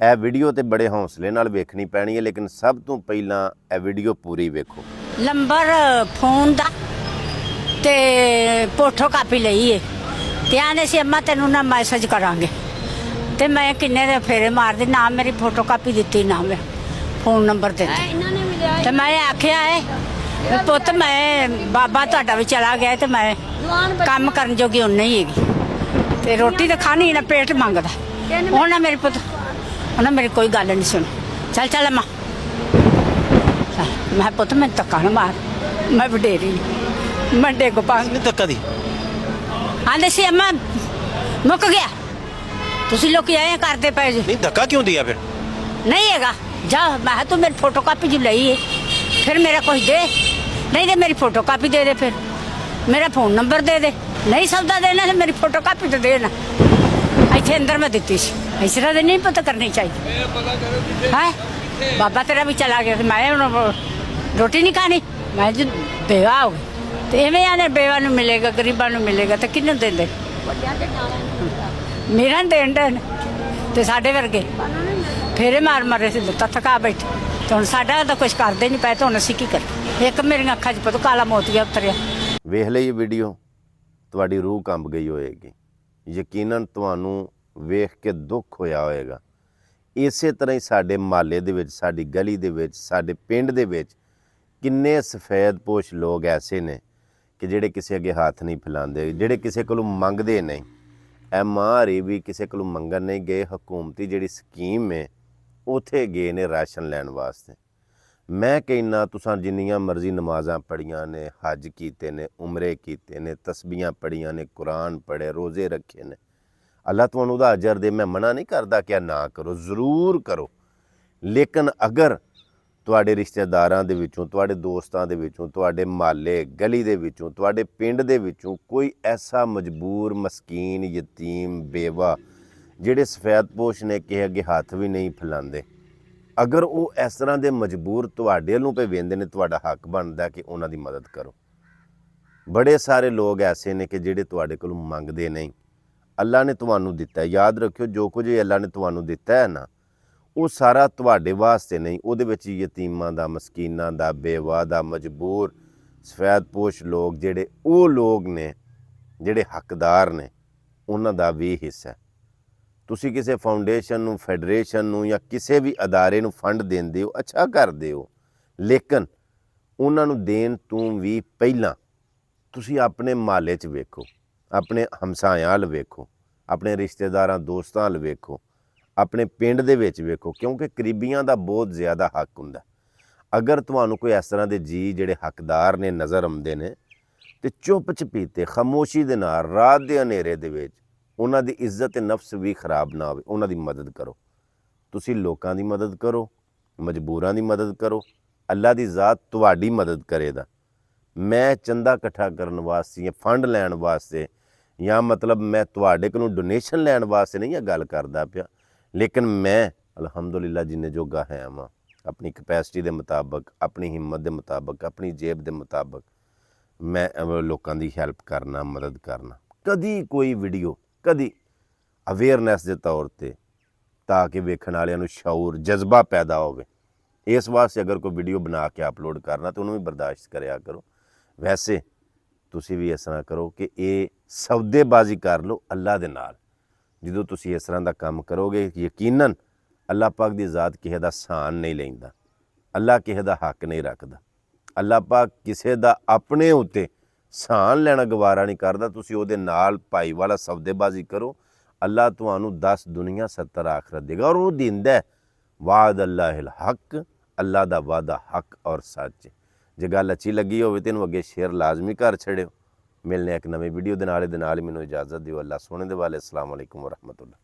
ਇਹ ਵੀਡੀਓ ਤੇ ਬੜੇ ਹੌਸਲੇ ਨਾਲ ਵੇਖਣੀ ਪੈਣੀ ਹੈ, ਲੇਕਿन ਸਭ ਤੋਂ ਪਹਿਲਾਂ ਇਹ ਵੀਡੀਓ ਪੂਰੀ ਵੇਖੋ। ਨੰਬਰ ਫੋਨ ਦਾ ਤੇ ਫੋਟੋ ਕਾਪੀ ਲਈ ਏ ਤੇ ਆਂਦੇ ਸੀ ਅੰਮਾ ਤੈਨੂੰ ਨਾ ਮੈਸੇਜ ਕਰਾਂਗੇ ਤੇ ਮੈਂ ਕਿੰਨੇ ਦੇ ਫੇਰੇ ਮਾਰਦੀ ਨਾ ਮੇਰੀ ਫੋਟੋ ਕਾਪੀ ਦਿੱਤੀ ਨਾ ਮੈਂ ਫੋਨ ਨੰਬਰ ਦਿੱਤਾ ਤੇ ਮੈਂ ਆਖਿਆ ਏ ਪੁੱਤ ਮੈਂ ਬਾਬਾ ਤੁਹਾਡਾ ਵੀ ਚਲਾ ਗਿਆ ਤੇ ਮੈਂ ਕੰਮ ਕਰਨ ਜੋਗੀ ਹੁਣ ਨਹੀਂ ਹੈਗੀ ਤੇ ਰੋਟੀ ਤਾਂ ਖਾਣੀ ਨਾ ਪੇਟ ਮੰਗਦਾ ਉਹਨਾਂ ਮੇਰੇ ਪੁੱਤ ਉਹਨਾਂ ਮੇਰੀ ਕੋਈ ਗੱਲ ਨਹੀਂ ਸੁਣੀ। ਚੱਲ ਚੱਲ ਅੰਮਾ ਮੈਂ ਪੁੱਤ ਮੈਂ ਧੱਕਾ ਨਾ ਮਾਰ ਮੈਂ ਵਡੇਰੀ ਮੈਂ ਡਿੱਗ ਪਾਂਗੀ ਧੱਕਾ ਦੀ ਆਂਦੇ ਸੀ ਅੰਮਾ ਮੁੱਕ ਗਿਆ ਤੁਸੀਂ ਲੋਕੀ ਐਂ ਕਰਦੇ ਪਏ ਜੀ ਨਹੀਂ ਧੱਕਾ ਕਿਉਂ ਦਿਆ ਫਿਰ ਨਹੀਂ ਹੈਗਾ ਜਾ ਮੈਂ ਕਿਹਾ ਤੂੰ ਮੇਰੀ ਫੋਟੋ ਕਾਪੀ ਜੋ ਲਈ ਹੈ ਫਿਰ ਮੇਰਾ ਕੁਝ ਦੇ ਨਹੀਂ ਦੇ ਮੇਰੀ ਫੋਟੋ ਕਾਪੀ ਦੇ ਦੇ ਫਿਰ ਮੇਰਾ ਫੋਨ ਨੰਬਰ ਦੇ ਦੇ ਨਹੀਂ ਸੌਦਾ ਦੇਣਾ ਤੇ ਮੇਰੀ ਫੋਟੋ ਕਾਪੀ ਤੇ ਦੇ ਨਾ ਇੱਥੇ ਅੰਦਰ ਮੈਂ ਦਿੱਤੀ ਸੀ ਇਸ ਤਰ੍ਹਾਂ ਦੇ ਨਹੀਂ ਪਤਾ ਕਰਨੀ ਚਾਹੀਦੀ ਹੈ ਬਾਬਾ ਤੇਰਾ ਵੀ ਚਲਾ ਗਿਆ ਤੇ ਮੈਂ ਹੁਣ ਰੋਟੀ ਨਹੀਂ ਖਾਣੀ ਮੈਂ ਜੋ ਬੇਵਾ ਹੋ ਗਈ ਤੇ ਐਵੇਂ ਆਨੇ ਬੇਵਾ ਨੂੰ ਮਿਲੇਗਾ ਗਰੀਬਾਂ ਨੂੰ ਮਿਲੇਗਾ ਤੇ ਕਿਹਨੂੰ ਦਿੰਦੇ ਮੇਰਾ ਦੇਣ ਦੇਣ ਤੇ ਸਾਡੇ ਵਰਗੇ ਫੇਰੇ ਮਾਰ ਮਾਰੇ ਸੀ ਲੱਤਾਂ ਥਕਾ ਬੈਠੇ ਤੇ ਹੁਣ ਸਾਡਾ ਤਾਂ ਕੁਝ ਕਰਦੇ ਨਹੀਂ ਪਏ ਤਾਂ ਹੁਣ ਅਸੀਂ ਕੀ ਕਰੀਏ। ਇੱਕ ਮੇਰੀਆਂ ਅੱਖਾਂ 'ਚ ਪਤਾ ਕਾਲਾ ਮੋਤੀਆ ਉਤਰਿਆ। ਵੇਖ ਲਈ ਇਹ ਵੀਡੀਓ, ਤੁਹਾਡੀ ਰੂਹ ਕੰਬ ਗਈ ਹੋਏਗੀ। ਯਕੀਨਨ ਤੁਹਾਨੂੰ ਵੇਖ ਕੇ ਦੁੱਖ ਹੋਇਆ ਹੋਏਗਾ। ਇਸੇ ਤਰ੍ਹਾਂ ਹੀ ਸਾਡੇ ਮੁਹੱਲੇ ਦੇ ਵਿੱਚ, ਸਾਡੀ ਗਲੀ ਦੇ ਵਿੱਚ, ਸਾਡੇ ਪਿੰਡ ਦੇ ਵਿੱਚ ਕਿੰਨੇ ਸਫੈਦਪੋਸ਼ ਲੋਕ ਐਸੇ ਨੇ ਕਿ ਜਿਹੜੇ ਕਿਸੇ ਅੱਗੇ ਹੱਥ ਨਹੀਂ ਫੈਲਾਉਂਦੇ, ਜਿਹੜੇ ਕਿਸੇ ਕੋਲੋਂ ਮੰਗਦੇ ਨਹੀਂ। ਇਹ ਮਾਰੇ ਵੀ ਕਿਸੇ ਕੋਲੋਂ ਮੰਗਣ ਨਹੀਂ ਗਏ, ਹਕੂਮਤੀ ਜਿਹੜੀ ਸਕੀਮ ਹੈ ਉੱਥੇ ਗਏ ਨੇ ਰਾਸ਼ਨ ਲੈਣ ਵਾਸਤੇ। ਮੈਂ ਕਹਿੰਦਾ ਤੁਸੀਂ ਜਿੰਨੀਆਂ ਮਰਜ਼ੀ ਨਮਾਜ਼ਾਂ ਪੜ੍ਹੀਆਂ ਨੇ, ਹੱਜ ਕੀਤੇ ਨੇ, ਉਮਰੇ ਕੀਤੇ ਨੇ, ਤਸਬੀਹਾਂ ਪੜ੍ਹੀਆਂ ਨੇ, ਕੁਰਾਨ ਪੜ੍ਹੇ, ਰੋਜ਼ੇ ਰੱਖੇ ਨੇ, ਅੱਲਾਹ ਤੁਹਾਨੂੰ ਉਹਦਾ ਅਜਰ ਦੇ। ਮੈਂ ਮਨਾ ਨਹੀਂ ਕਰਦਾ ਕਿ ਨਾ ਕਰੋ, ਜ਼ਰੂਰ ਕਰੋ। ਲੇਕਿਨ ਅਗਰ ਤੁਹਾਡੇ ਰਿਸ਼ਤੇਦਾਰਾਂ ਦੇ ਵਿੱਚੋਂ, ਤੁਹਾਡੇ ਦੋਸਤਾਂ ਦੇ ਵਿੱਚੋਂ, ਤੁਹਾਡੇ ਮੁਹੱਲੇ ਗਲੀ ਦੇ ਵਿੱਚੋਂ, ਤੁਹਾਡੇ ਪਿੰਡ ਦੇ ਵਿੱਚੋਂ ਕੋਈ ਐਸਾ ਮਜਬੂਰ, ਮਸਕੀਨ, ਯਤੀਮ, ਬੇਵਾ ਜਿਹੜੇ ਸਫੈਦਪੋਸ਼ ਨੇ, ਕਿਸੇ ਅੱਗੇ ਹੱਥ ਵੀ ਨਹੀਂ ਫੈਲਾਉਂਦੇ, ਅਗਰ ਉਹ ਇਸ ਤਰ੍ਹਾਂ ਦੇ ਮਜਬੂਰ ਤੁਹਾਡੇ ਵੱਲੋਂ ਪੇ ਵੇਂਦੇ ਨੇ, ਤੁਹਾਡਾ ਹੱਕ ਬਣਦਾ ਕਿ ਉਹਨਾਂ ਦੀ ਮਦਦ ਕਰੋ। ਬੜੇ ਸਾਰੇ ਲੋਕ ਐਸੇ ਨੇ ਕਿ ਜਿਹੜੇ ਤੁਹਾਡੇ ਕੋਲੋਂ ਮੰਗਦੇ ਨਹੀਂ। ਅੱਲਾ ਨੇ ਤੁਹਾਨੂੰ ਦਿੱਤਾ, ਯਾਦ ਰੱਖਿਓ ਜੋ ਕੁਝ ਅੱਲਾ ਨੇ ਤੁਹਾਨੂੰ ਦਿੱਤਾ ਹੈ ਨਾ, ਉਹ ਸਾਰਾ ਤੁਹਾਡੇ ਵਾਸਤੇ ਨਹੀਂ। ਉਹਦੇ ਵਿੱਚ ਯਤੀਮਾਂ ਦਾ, ਮਸਕੀਨਾਂ ਦਾ, ਬੇਵਾ ਦਾ, ਮਜਬੂਰ ਸਫੈਦਪੋਸ਼ ਲੋਕ ਜਿਹੜੇ ਉਹ ਲੋਕ ਨੇ ਜਿਹੜੇ ਹੱਕਦਾਰ ਨੇ, ਉਹਨਾਂ ਦਾ ਵੀ ਹਿੱਸਾ। ਤੁਸੀਂ ਕਿਸੇ ਫਾਊਂਡੇਸ਼ਨ ਨੂੰ, ਫੈਡਰੇਸ਼ਨ ਨੂੰ ਜਾਂ ਕਿਸੇ ਵੀ ਅਦਾਰੇ ਨੂੰ ਫੰਡ ਦਿੰਦੇ ਹੋ, ਅੱਛਾ ਕਰਦੇ ਹੋ, ਲੇਕਿਨ ਉਹਨਾਂ ਨੂੰ ਦੇਣ ਤੋਂ ਵੀ ਪਹਿਲਾਂ ਤੁਸੀਂ ਆਪਣੇ ਮੁਹੱਲੇ 'ਚ ਵੇਖੋ, ਆਪਣੇ ਹਮਸਾਇਆਂ ਵੱਲ ਵੇਖੋ, ਆਪਣੇ ਰਿਸ਼ਤੇਦਾਰਾਂ ਦੋਸਤਾਂ ਵੱਲ ਵੇਖੋ, ਆਪਣੇ ਪਿੰਡ ਦੇ ਵਿੱਚ ਵੇਖੋ, ਕਿਉਂਕਿ ਕਰੀਬੀਆਂ ਦਾ ਬਹੁਤ ਜ਼ਿਆਦਾ ਹੱਕ ਹੁੰਦਾ। ਅਗਰ ਤੁਹਾਨੂੰ ਕੋਈ ਇਸ ਤਰ੍ਹਾਂ ਦੇ ਜੀ ਜਿਹੜੇ ਹੱਕਦਾਰ ਨੇ ਨਜ਼ਰ ਆਉਂਦੇ ਨੇ, ਤੇ ਚੁੱਪ ਚਪੀਤੇ ਖਾਮੋਸ਼ੀ ਦੇ ਨਾਲ ਰਾਤ ਦੇ ਹਨੇਰੇ ਦੇ ਵਿੱਚ ਉਹਨਾਂ ਦੀ ਇੱਜ਼ਤ ਨਫਸ ਵੀ ਖਰਾਬ ਨਾ ਹੋਵੇ, ਉਹਨਾਂ ਦੀ ਮਦਦ ਕਰੋ। ਤੁਸੀਂ ਲੋਕਾਂ ਦੀ ਮਦਦ ਕਰੋ, ਮਜਬੂਰਾਂ ਦੀ ਮਦਦ ਕਰੋ, ਅੱਲਾ ਦੀ ਜ਼ਾਤ ਤੁਹਾਡੀ ਮਦਦ ਕਰੇਗਾ। ਮੈਂ ਚੰਦਾ ਇਕੱਠਾ ਕਰਨ ਵਾਸਤੇ ਜਾਂ ਫੰਡ ਲੈਣ ਵਾਸਤੇ ਜਾਂ ਮਤਲਬ ਮੈਂ ਤੁਹਾਡੇ ਕੋਲੋਂ ਡੋਨੇਸ਼ਨ ਲੈਣ ਵਾਸਤੇ ਨਹੀਂ ਇਹ ਗੱਲ ਕਰਦਾ ਪਿਆ, ਲੇਕਿਨ ਮੈਂ ਅਲਹਮਦੁਲਿਲਾ ਜਿੰਨੇ ਜੋਗਾ ਹੈ ਵਾਂ, ਆਪਣੀ ਕਪੈਸਿਟੀ ਦੇ ਮੁਤਾਬਕ, ਆਪਣੀ ਹਿੰਮਤ ਦੇ ਮੁਤਾਬਕ, ਆਪਣੀ ਜੇਬ ਦੇ ਮੁਤਾਬਕ ਮੈਂ ਲੋਕਾਂ ਦੀ ਹੈਲਪ ਕਰਨਾ, ਮਦਦ ਕਰਨਾ। ਕਦੀ ਕੋਈ ਵੀਡੀਓ, ਕਦੀ ਅਵੇਅਰਨੈਸ ਦੇ ਤੌਰ 'ਤੇ, ਤਾਂ ਕਿ ਵੇਖਣ ਵਾਲਿਆਂ ਨੂੰ ਸ਼ਊਰ, ਜਜ਼ਬਾ ਪੈਦਾ ਹੋਵੇ। ਇਸ ਵਾਸਤੇ ਅਗਰ ਕੋਈ ਵੀਡੀਓ ਬਣਾ ਕੇ ਅਪਲੋਡ ਕਰਨਾ ਤਾਂ ਉਹਨੂੰ ਵੀ ਬਰਦਾਸ਼ਤ ਕਰਿਆ ਕਰੋ। ਵੈਸੇ ਤੁਸੀਂ ਵੀ ਇਸ ਤਰ੍ਹਾਂ ਕਰੋ ਕਿ ਇਹ ਸੌਦੇਬਾਜ਼ੀ ਕਰ ਲਓ ਅੱਲਾ ਦੇ ਨਾਲ। ਜਦੋਂ ਤੁਸੀਂ ਇਸ ਤਰ੍ਹਾਂ ਦਾ ਕੰਮ ਕਰੋਗੇ, ਯਕੀਨਨ ਅੱਲਾ ਪਾਕ ਦੀ ਜ਼ਾਤ ਕਿਸੇ ਦਾ ਸਾਨ ਨਹੀਂ ਲੈਂਦਾ, ਅੱਲਾ ਕਿਸੇ ਦਾ ਹੱਕ ਨਹੀਂ ਰੱਖਦਾ। ਅੱਲਾ ਪਾਕ ਕਿਸੇ ਦਾ ਆਪਣੇ ਉੱਤੇ ਸਾਨ ਲੈਣਾ ਗਵਾਰਾ ਨਹੀਂ ਕਰਦਾ। ਤੁਸੀਂ ਉਹਦੇ ਨਾਲ ਭਾਈ ਵਾਲਾ ਸੌਦੇਬਾਜ਼ੀ ਕਰੋ, ਅੱਲਾ ਤੁਹਾਨੂੰ 10 ਦੁਨੀਆ 70 ਆਖਰਤ ਦੇਗਾ। ਔਰ ਉਹ ਦਿੰਦਾ ਵਾਦ ਅੱਲਾਹਿਲ ਹੱਕ, ਅੱਲਾ ਦਾ ਵਾਦਾ ਹੱਕ ਔਰ ਸੱਚ। ਜੇ ਗੱਲ ਅੱਛੀ ਲੱਗੀ ਹੋਵੇ ਤੈਨੂੰ ਅੱਗੇ ਸ਼ੇਅਰ ਲਾਜ਼ਮੀ ਕਰ ਛੱਡਿਓ। ਮਿਲਨੇ ਇੱਕ ਨਵੇਂ ਵੀਡੀਓ ਦੇ ਨਾਲ ਹੀ ਮੈਨੂੰ ਇਜਾਜ਼ਤ ਦਿਓ। ਅੱਲਾ ਸੋਹਣੇ ਦੇ ਵਾਲੇ। ਅਸਲਾਮ ਵਾਲੇਕੁਮ ਵਰਹਿਮਤੁल्लाह।